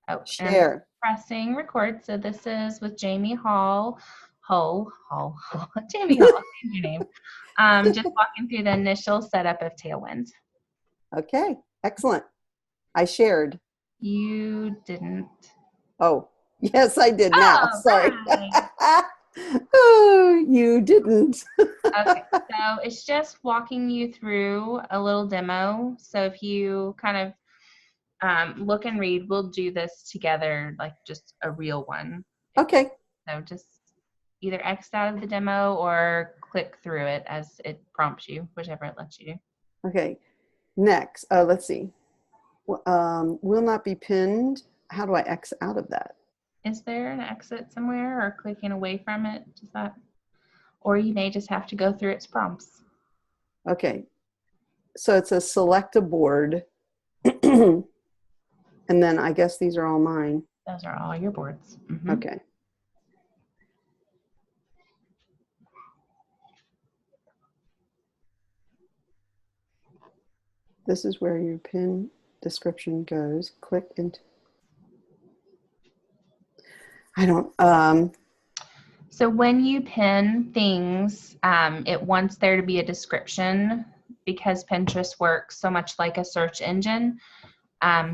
Oh, and Share. pressing record. So this is with Jamie Hall. Jamie Hall, change your name. Just walking through the initial setup of Tailwind. Okay, excellent. I shared. You didn't. Oh, yes, I did now. Oh, Sorry. right. Oh, you didn't. Okay, so it's just walking you through a little demo. So if you kind of look and read, we'll do this together, like just a real one. Okay. So just either X out of the demo or click through it as it prompts you, whichever it lets you do. Okay. Next, let's see. Will not be pinned. How do I X out of that? Is there an exit somewhere or clicking away from it? Does that, or you may just have to go through its prompts. Okay. So it says select a board. And then I guess these are all mine. Those are all your boards. Mm-hmm. Okay. This is where your pin description goes. Click into. I don't. So when you pin things, it wants there to be a description because Pinterest works so much like a search engine.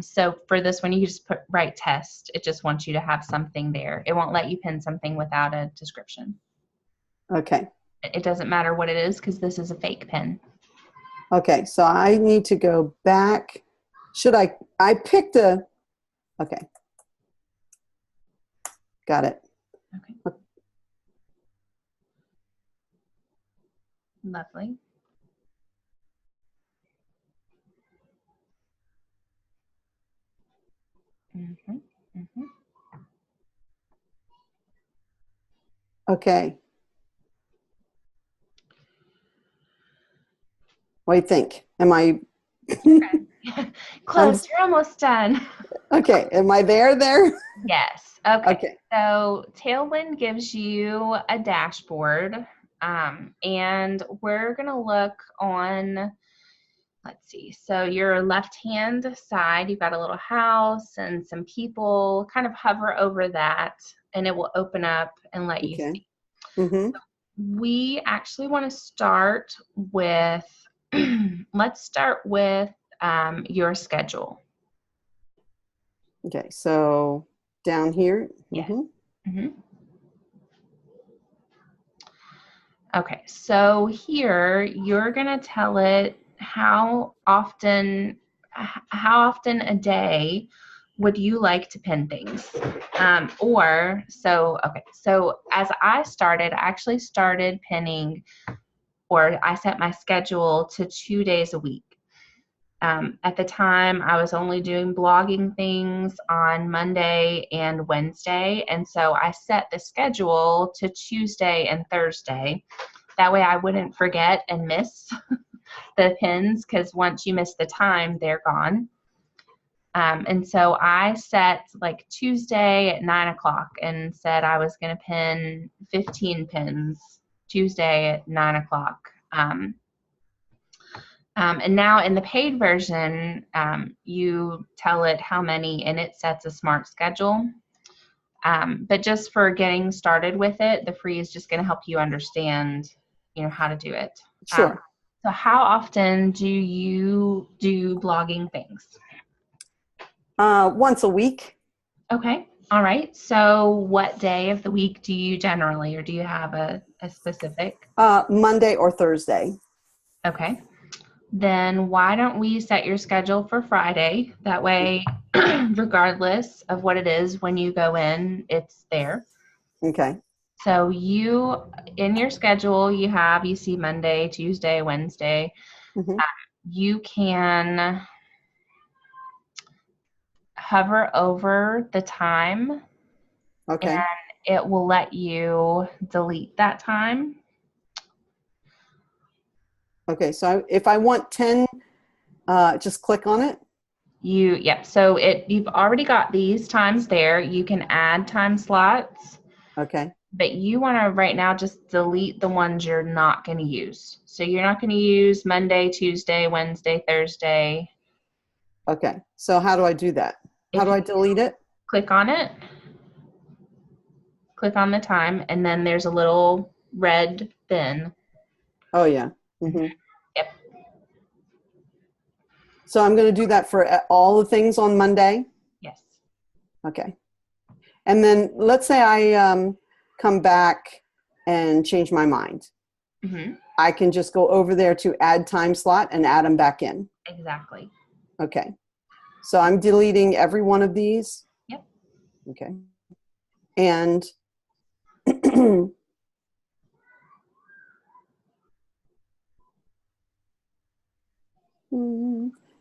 So for this one, you just write test. It just wants you to have something there. It won't let you pin something without a description. Okay. It doesn't matter what it is because this is a fake pin. Okay, so I need to go back. Should I picked a, okay. Got it. Okay. Lovely. Mm-hmm. Mm-hmm. Okay. What do you think? Am I? Close. You're almost done. Okay. Am I there? Yes. Okay. Okay. So Tailwind gives you a dashboard, and we're going to look on, let's see. So your left-hand side, you've got a little house and some people. Kind of hover over that, and it will open up and let you see. Mm-hmm. We actually want to start with, let's start with your schedule. Okay, so down here. Yes. Mm-hmm. Mm-hmm. Okay, so here you're going to tell it how often a day would you like to pin things? So as I actually started pinning, or I set my schedule to 2 days a week. At the time, I was only doing blogging things on Monday and Wednesday, and so I set the schedule to Tuesday and Thursday. That way I wouldn't forget and miss the pins, because once you miss the time, they're gone. And so I set like Tuesday at 9 o'clock and said I was going to pin 15 pins Tuesday at 9 o'clock. And now in the paid version, you tell it how many, and it sets a smart schedule. But just for getting started with it, the free is just going to help you understand, how to do it. Sure. So how often do you do blogging things? Once a week. Okay. All right. So what day of the week do you generally, or do you have a specific? Monday or Thursday. Okay. Then why don't we set your schedule for Friday? That way, regardless of what it is, when you go in, it's there. Okay. So in your schedule, you see Monday, Tuesday, Wednesday. Mm-hmm. You can hover over the time. Okay. And it will let you delete that time. Okay, so if I want 10, just click on it? Yep. So you've already got these times there. You can add time slots. Okay. But you want to right now just delete the ones you're not going to use. So you're not going to use Monday, Tuesday, Wednesday, Thursday. Okay. So how do I do that? How If do you I delete it? click on it, click on the time, and then there's a little red bin. Oh, yeah. Yep. So I'm going to do that for all the things on Monday. Yes. Okay. And then let's say I come back and change my mind. I can just go over there to add time slot and add them back in. Exactly. Okay. So I'm deleting every one of these. Yep. Okay. And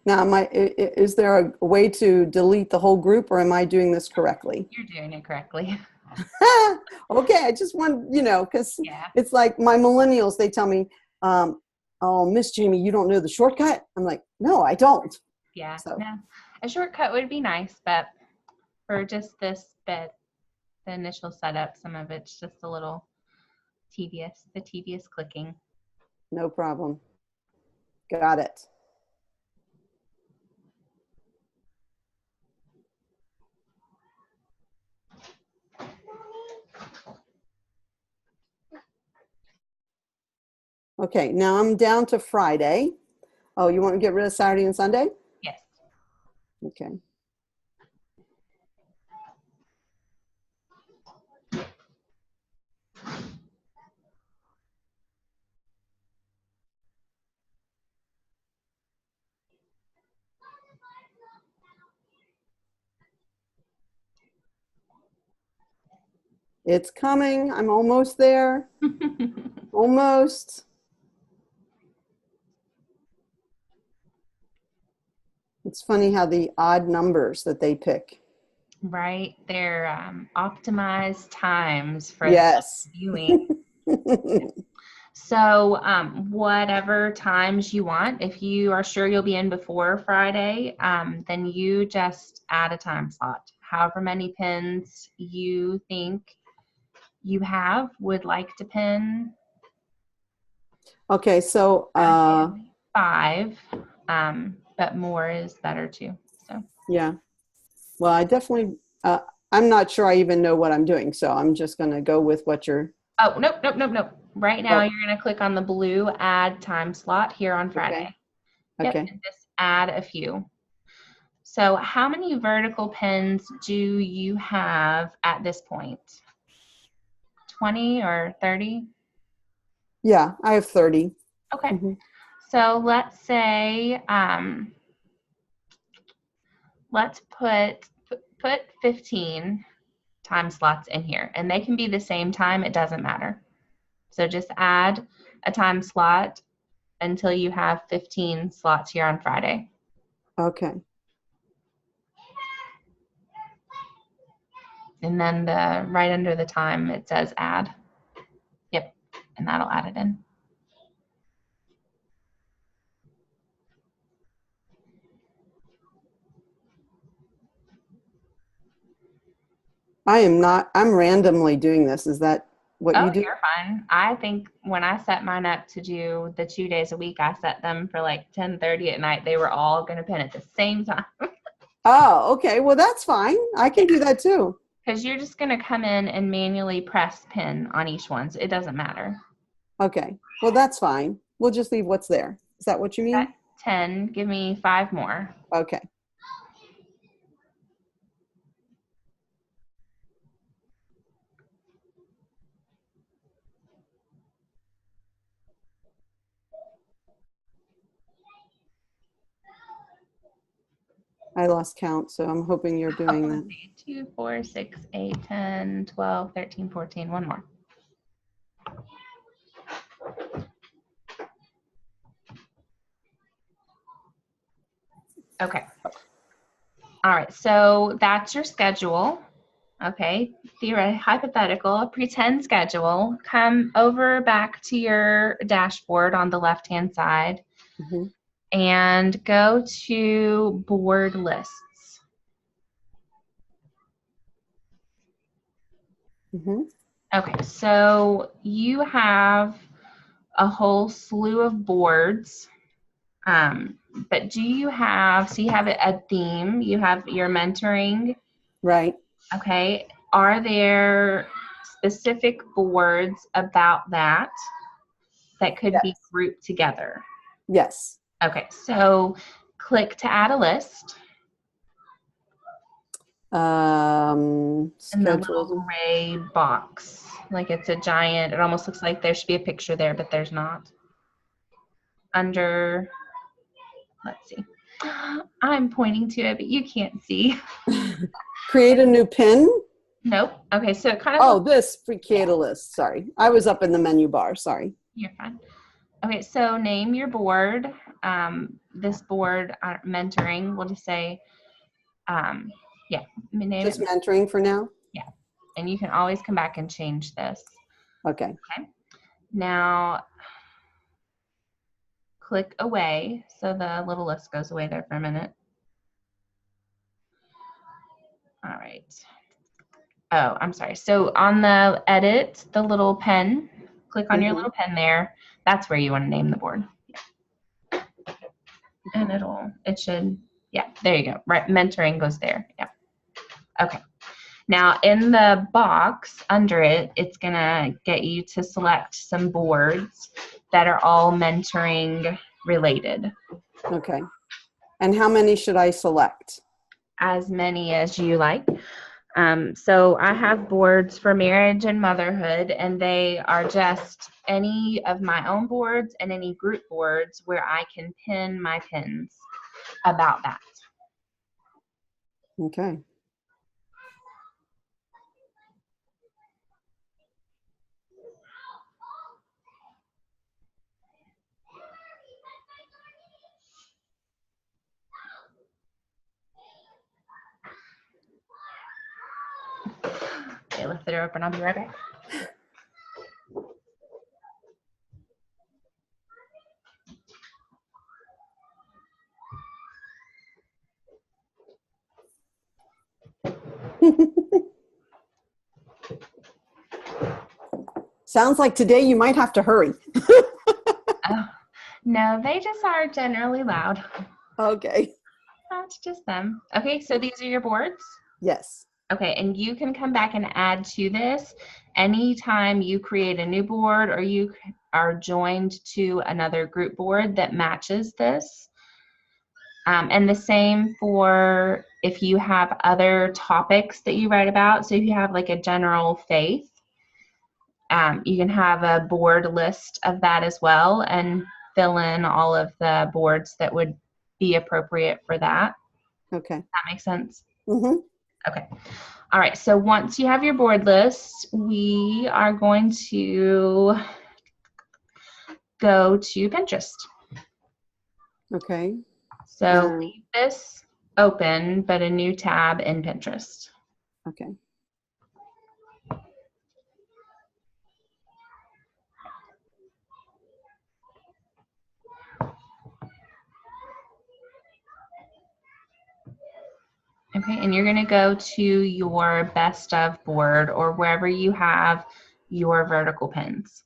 now, is there a way to delete the whole group, or am I doing this correctly? You're doing it correctly. Okay, I just want, because Yeah. it's like my millennials, they tell me, oh, Miss Jamie, you don't know the shortcut? I'm like, no, I don't. Yeah. So. No. A shortcut would be nice, but for just this bit, the initial setup, some of it's just a little tedious, the tedious clicking. No problem. Got it. Okay, now I'm down to Friday. Oh, you want to get rid of Saturday and Sunday? Yes. Okay. It's coming. I'm almost there. Almost. It's funny how the odd numbers that they pick. Right. They're optimized times for Yes. viewing. So whatever times you want, if you are sure you'll be in before Friday, then you just add a time slot. However many pins you think you would like to pin. Okay, so 5, but more is better too. So yeah. Well, I definitely, I'm not sure I even know what I'm doing, so I'm just going to go with what you're. oh, nope. Right now you're going to click on the blue add time slot here on Friday. Okay. Yep, and just add a few. So how many vertical pins do you have at this point? 20 or 30? Yeah, I have 30. Okay. Mm-hmm. So let's say, let's put 15 time slots in here, and they can be the same time. It doesn't matter. So just add a time slot until you have 15 slots here on Friday. Okay. And then right under the time, it says add. Yep, and that'll add it in. I'm randomly doing this. Is that what Oh, you do? you're fine. I think when I set mine up to do the 2 days a week, I set them for like 10:30 at night. They were all going to pin at the same time. Oh, okay. Well, that's fine. I can do that too. Because you're just going to come in and manually press pin on each one. So it doesn't matter. Okay. Well, that's fine. We'll just leave what's there. Is that what you mean? That's 10. Give me 5 more. Okay. I lost count, so I'm hoping you're doing that. 2, 4, 6, 8, 10, 12, 13, 14. One more. Okay. All right. So that's your schedule. Okay. Theoretical, hypothetical, pretend schedule. Come over back to your dashboard on the left-hand side. Mm-hmm. And go to board lists. Mm-hmm. Okay, so you have a whole slew of boards. But do you have, so you have a theme, you have your mentoring. Right. Okay. Are there specific boards about that could be Yes. grouped together? Yes. Okay. So click to add a list. In the little Schedule. gray box. Like it's a giant, it almost looks like there should be a picture there, but there's not. Under, let's see. I'm pointing to it, but you can't see. Create a new pin. Nope. Okay, so it kind of Oh, this create a list. Sorry. I was up in the menu bar. Sorry. You're fine. Okay, so name your board. This board, mentoring, we'll just say, yeah, name Just it. mentoring for now? Yeah, and you can always come back and change this. Okay. Okay. Now, click away, so the little list goes away there for a minute. All right. Oh, I'm sorry. So on the edit, the little pen, click on your little pen there. That's where you want to name the board. Yeah. And it should, yeah, there you go. Right, mentoring goes there. Yeah. Okay. Now in the box under it, it's gonna get you to select some boards that are all mentoring related. Okay. And how many should I select? As many as you like. So I have boards for marriage and motherhood, and they are just any of my own boards and any group boards where I can pin my pins about that. Okay. Okay, lift the door open. I'll be right back. Sounds like today you might have to hurry. Oh, no, they just are generally loud. Okay. That's just them. Okay, so these are your boards? Yes. Okay, and you can come back and add to this anytime you create a new board or you are joined to another group board that matches this. And the same for if you have other topics that you write about. So if you have like a general faith, you can have a board list of that as well and fill in all of the boards that would be appropriate for that. Okay. That makes sense? Mm-hmm. Okay. All right. So once you have your board list, we are going to go to Pinterest. Okay. So leave this open, but a new tab in Pinterest. Okay. Okay, and you're going to go to your best of board or wherever you have your vertical pins.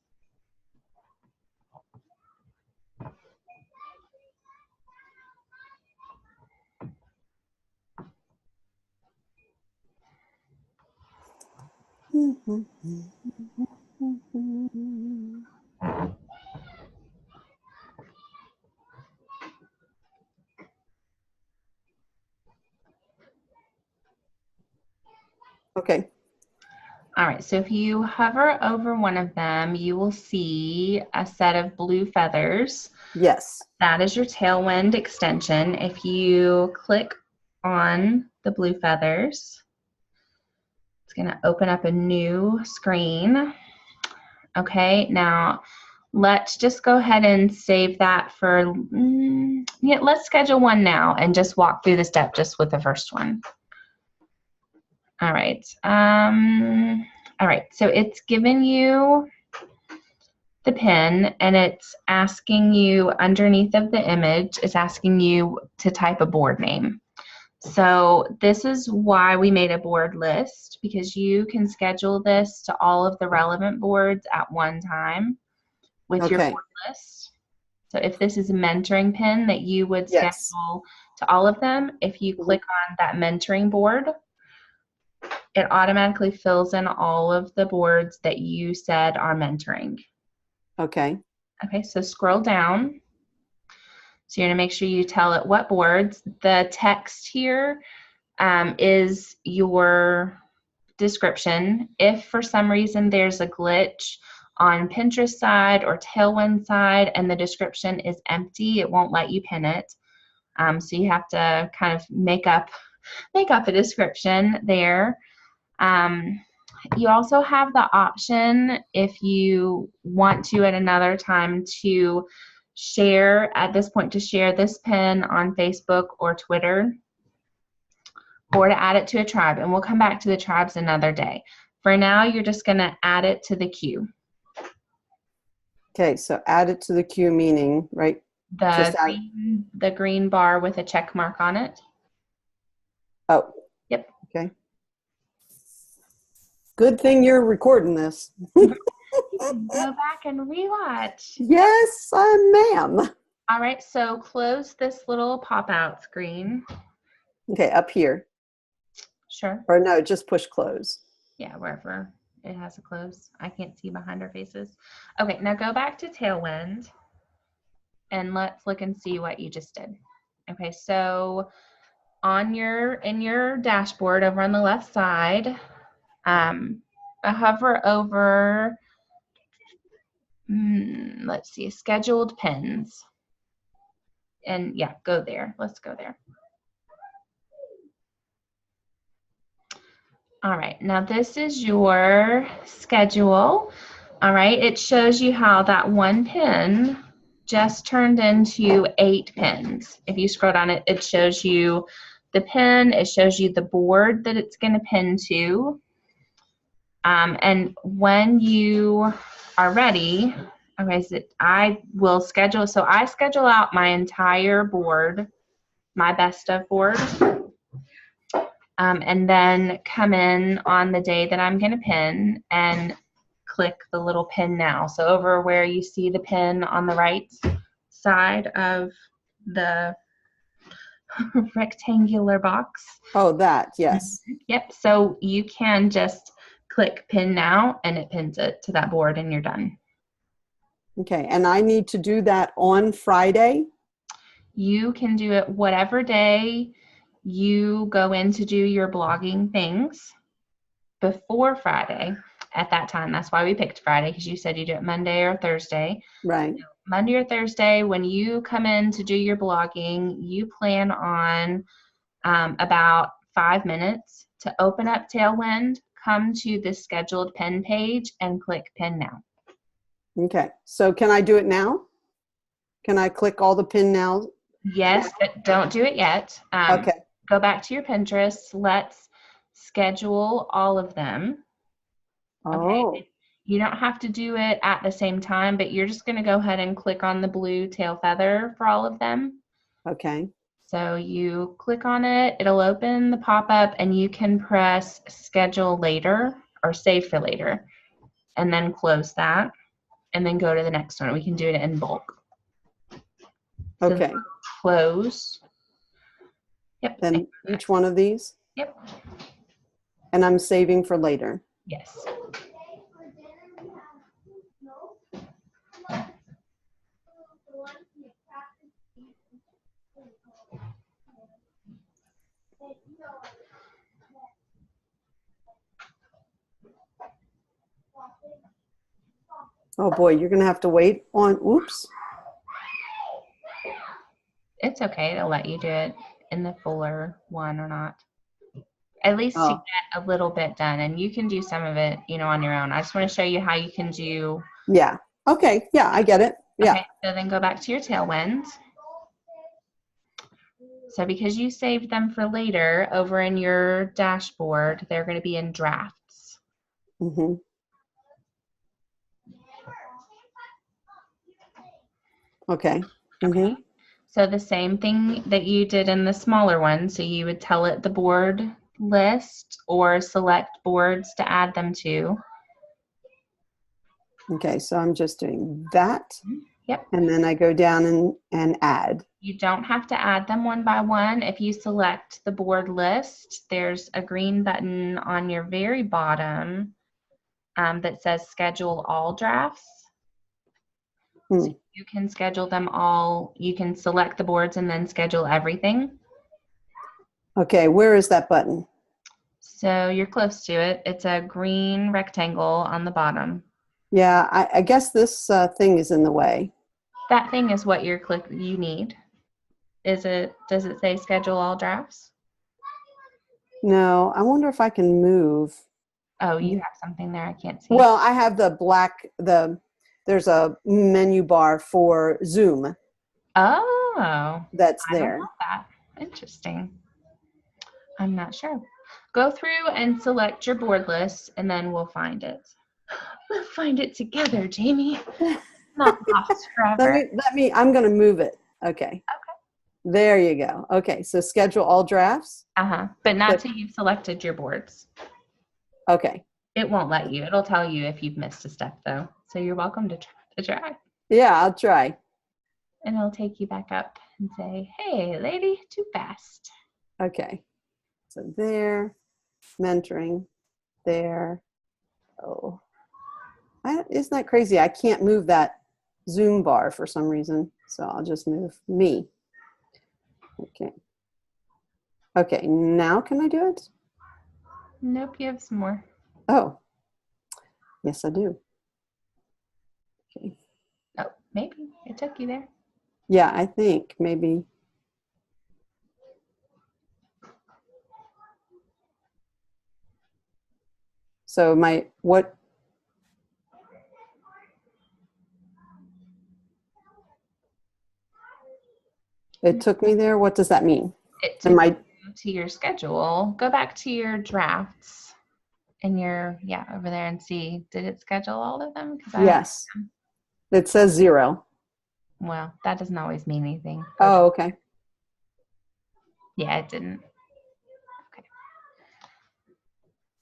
Okay. All right, so if you hover over one of them, you will see a set of blue feathers. Yes. That is your Tailwind extension. If you click on the blue feathers, it's going to open up a new screen. Okay, now let's just go ahead and save that for, yeah, let's schedule one now and just walk through the step just with the first one. All right. All right, so it's given you the pin and it's asking you underneath of the image, it's asking you to type a board name. So this is why we made a board list, because you can schedule this to all of the relevant boards at one time with your board list. So if this is a mentoring pin that you would Yes. schedule to all of them, if you click on that mentoring board, it automatically fills in all of the boards that you said are mentoring. Okay. Okay, so scroll down. So you're going to make sure you tell it what boards. The text here is your description. If for some reason there's a glitch on Pinterest side or Tailwind side and the description is empty, it won't let you pin it. So you have to kind of make up a description there. You also have the option, if you want to at another time, to share, at this point, to share this pin on Facebook or Twitter, or to add it to a tribe. And we'll come back to the tribes another day. For now, you're just going to add it to the queue. Okay, so add it to the queue, meaning, right? The green bar with a check mark on it. Oh. Yep. Okay. Good thing you're recording this. You can go back and rewatch. Yes, ma'am. All right, so close this little pop-out screen. Okay, up here. Sure. Or no, just push close. Yeah, wherever it has a close. I can't see behind our faces. Okay, now go back to Tailwind and let's look and see what you just did. Okay, so in your dashboard over on the left side, hover over, let's see, scheduled pins. And yeah, go there. Let's go there. All right, now this is your schedule. All right, it shows you how that one pin just turned into 8 pins. If you scroll down, it shows you the pin, it shows you the board that it's going to pin to. And when you are ready, okay, so I will schedule, so I schedule out my entire board, my best of board. And then come in on the day that I'm going to pin and click the little pin now. So over where you see the pin on the right side of the rectangular box. Oh, that, yes. Yep, so you can just click pin now and it pins it to that board and you're done. Okay, and I need to do that on Friday? You can do it whatever day you go in to do your blogging things before Friday at that time. That's why we picked Friday, because you said you do it Monday or Thursday. Right. Monday or Thursday, when you come in to do your blogging, you plan on about 5 minutes to open up Tailwind, come to the scheduled pin page and click pin now. Okay, so can I do it now? Can I click all the pin now? Yes, but don't do it yet. Okay. Go back to your Pinterest. Let's schedule all of them. Oh. Okay. You don't have to do it at the same time, but you're just going to go ahead and click on the blue tail feather for all of them. Okay. So you click on it, it'll open the pop-up, and you can press schedule later or save for later, and then close that, and then go to the next one. We can do it in bulk. So Okay. Close. Yep. Then each one of these? Yep. And I'm saving for later. Yes. Oh boy, you're gonna have to wait on, oops. It's okay. It'll let you do it in the fuller one or not. At least to get a little bit done, and you can do some of it, on your own. I just want to show you how you can do. Yeah. Okay. Yeah, I get it. Yeah. Okay, so then go back to your Tailwind. So because you saved them for later, over in your dashboard, they're going to be in drafts. Mm-hmm. Okay. Mm-hmm. Okay. So the same thing that you did in the smaller one. So you would tell it the board list or select boards to add them to. Okay, so I'm just doing that. Yep. And then I go down and add. You don't have to add them one by one. If you select the board list, there's a green button on your very bottom that says schedule all drafts. So you can schedule them all. You can select the boards and then schedule everything. Okay, where is that button? So you're close to it. It's a green rectangle on the bottom. Yeah, I guess this thing is in the way. That thing is what you need. Does it say schedule all drafts? No, I wonder if I can move. Oh, you have something there I can't see. Well, I have there's a menu bar for Zoom. Oh. That's I there. don't know that. Interesting. I'm not sure. Go through and select your board list and then we'll find it. We'll find it together, Jamie. Not lost forever. I'm going to move it. Okay. Okay. There you go. Okay, so schedule all drafts. But not till you've selected your boards. Okay. It won't let you. It'll tell you if you've missed a step, though. So you're welcome to try. Yeah, I'll try. And it'll take you back up and say, hey, lady, too fast. Okay. So there, mentoring, there. Oh, isn't that crazy? I can't move that Zoom bar for some reason. So I'll just move me. Okay. Okay, now can I do it? Nope, you have some more. Oh, yes, I do. Okay. Oh, maybe. It took you there. Yeah, I think maybe. So what? It took me there. What does that mean? It took you to your schedule. Go back to your drafts and over there and see, did it schedule all of them? Yes. It says 0. Well, that doesn't always mean anything. Oh, okay. Yeah, it didn't. Okay.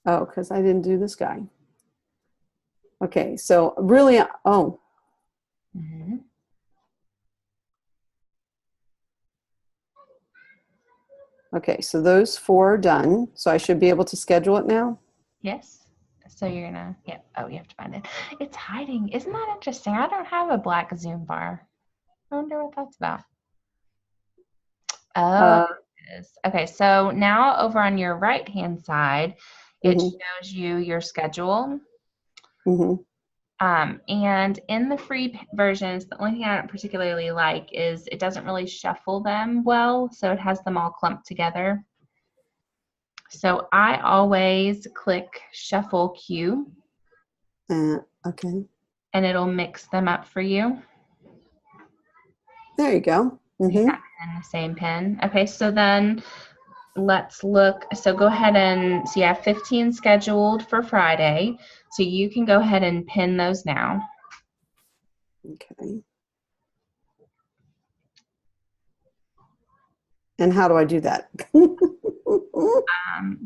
Oh, because I didn't do this guy. Okay, so really, oh. Mm-hmm. Okay, so those 4 are done. So I should be able to schedule it now? Yes. So you're gonna, oh, you have to find it. It's hiding. Isn't that interesting? I don't have a black Zoom bar. I wonder what that's about. Oh, it is. Okay, so now over on your right-hand side, it shows you your schedule. And in the free versions, the only thing I don't particularly like is it doesn't really shuffle them well, so it has them all clumped together. So I always click Shuffle Queue. Okay. And it'll mix them up for you. There you go. You got it in the same pen. Okay, so then let's look. So go ahead and, so you have 15 scheduled for Friday. So you can go ahead and pin those now. Okay. And how do I do that?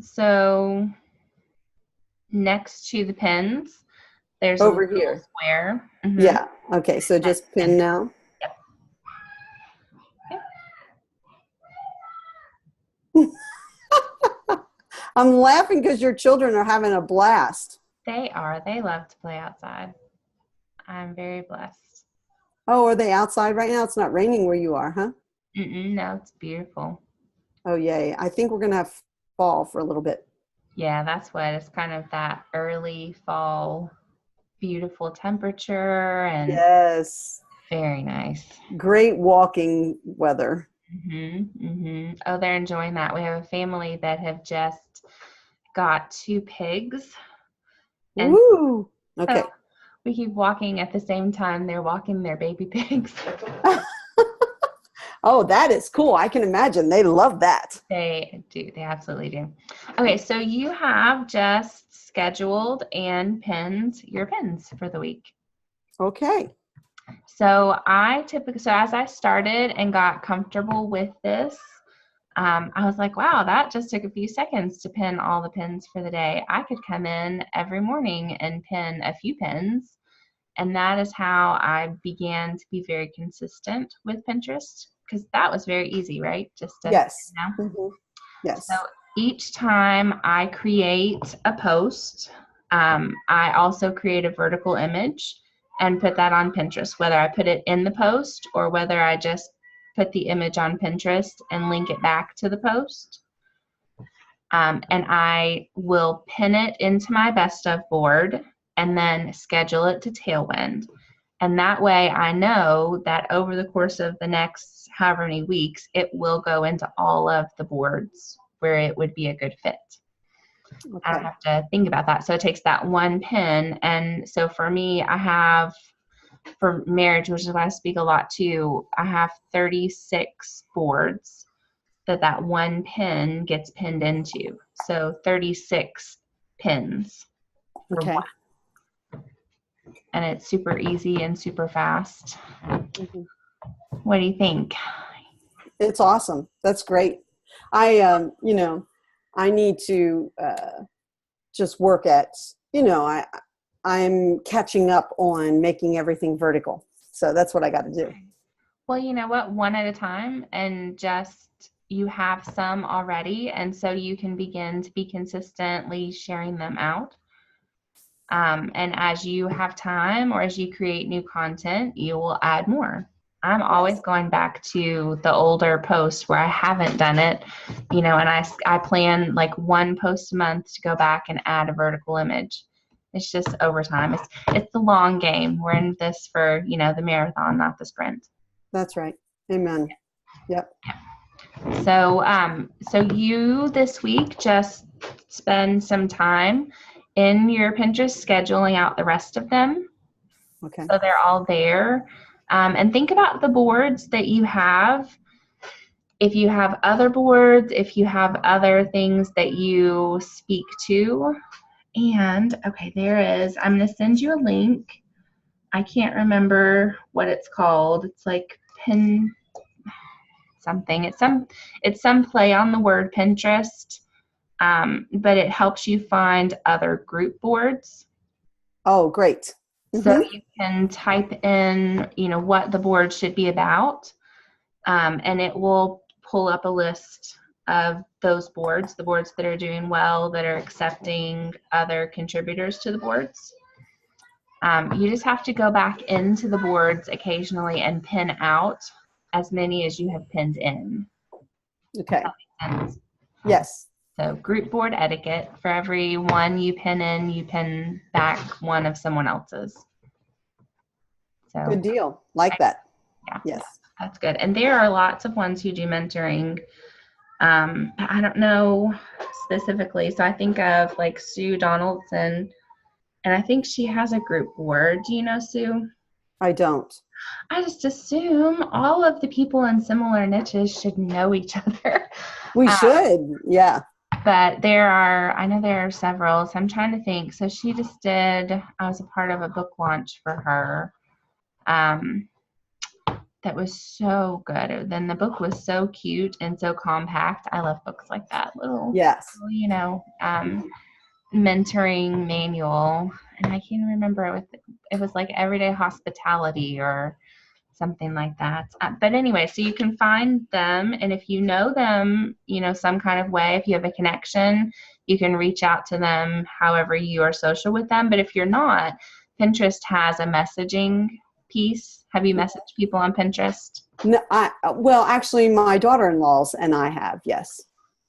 So next to the pins, there's over a little here square. Yeah. Okay. So just pin now. Yep. I'm laughing because your children are having a blast. They are. They love to play outside. I'm very blessed. Oh, are they outside right now? It's not raining where you are, huh? No, it's beautiful. Oh, yay. I think we're going to have fall for a little bit. Yeah, that's what. It's kind of that early fall, beautiful temperature, and yes, very nice. Great walking weather. Oh, they're enjoying that. We have a family that have just got 2 pigs. And Woo! Okay. So we keep walking at the same time they're walking their baby pigs. Oh, that is cool. I can imagine. They love that. They do. They absolutely do. Okay, so you have just scheduled and pinned your pins for the week. Okay. So as I started and got comfortable with this, I was like, wow, that just took a few seconds to pin all the pins for the day. I could come in every morning and pin a few pins And that is how I began to be very consistent with Pinterest, because that was very easy, right? Just to, Yes. you know. Mm-hmm. Yes. So each time I create a post, I also create a vertical image and put that on Pinterest, whether I put it in the post or whether I just put the image on Pinterest and link it back to the post. And I will pin it into my best of board and then schedule it to Tailwind. And that way I know that over the course of the next however many weeks, it will go into all of the boards where it would be a good fit. Okay. I don't have to think about that. So it takes that one pin. And so for me, I have, for marriage, which is what I speak a lot to, I have 36 boards that one pin gets pinned into. So 36 pins for Okay. one. And it's super easy and super fast. Mm-hmm. What do you think? It's awesome. That's great. I, I need to just work at, I'm catching up on making everything vertical. So that's what I got to do. Well, you know what? One at a time, and just you have some already, and so you can begin to be consistently sharing them out. And as you have time or as you create new content, you will add more. I'm always going back to the older posts where I haven't done it, and I plan like one post a month to go back and add a vertical image. It's just over time. It's the long game. We're in this for, the marathon, not the sprint. That's right. Amen. Yep. So you this week just spend some time in your Pinterest scheduling out the rest of them. Okay. So they're all there. And think about the boards that you have. If you have other boards, if you have other things that you speak to. And, okay, there is. I'm going to send you a link. I can't remember what it's called. It's like pin something. It's some play on the word Pinterest, but it helps you find other group boards. Oh, great. Mm-hmm. So you can type in, what the board should be about, and it will pull up a list of those boards, the boards that are doing well, that are accepting other contributors to the boards. You just have to go back into the boards occasionally and pin out as many as you have pinned in. Okay. Yes. So group board etiquette. For every one you pin in, you pin back one of someone else's. So good deal. Like that. Yeah. Yes. That's good. And there are lots of ones who do mentoring. I don't know specifically. So I think of like Sue Donaldson, and I think she has a group board. Do you know Sue? I don't. I just assume all of the people in similar niches should know each other. We should. Yeah. But I know there are several, so I'm trying to think. So she just did, I was a part of a book launch for her. That was so good. Then the book was so cute and so compact. I love books like that. Yes. Mentoring manual. And I can't remember it was like Everyday Hospitality or something like that. But anyway, so you can find them, and if you know them, some kind of way, if you have a connection, you can reach out to them however you are social with them. But if you're not, Pinterest has a messaging piece. Have you messaged people on Pinterest? No, actually, my daughter-in-laws and I have, yes.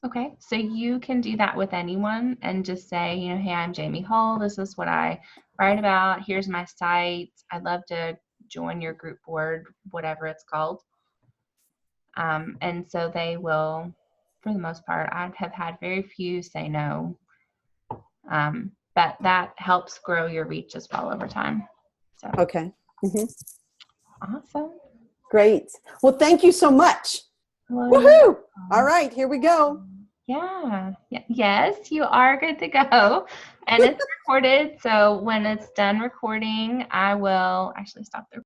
Okay, so you can do that with anyone and just say, hey, I'm Jamie Hull. This is what I write about. Here's my site. I'd love to join your group board, whatever it's called. And so they will, for the most part, I have had very few say no. But that helps grow your reach as well over time. So okay. Mm-hmm. Awesome. Great. Well, thank you so much. Well, woohoo! All right, here we go. Yeah. Yes, you are good to go. And it's recorded. So when it's done recording, I will actually stop the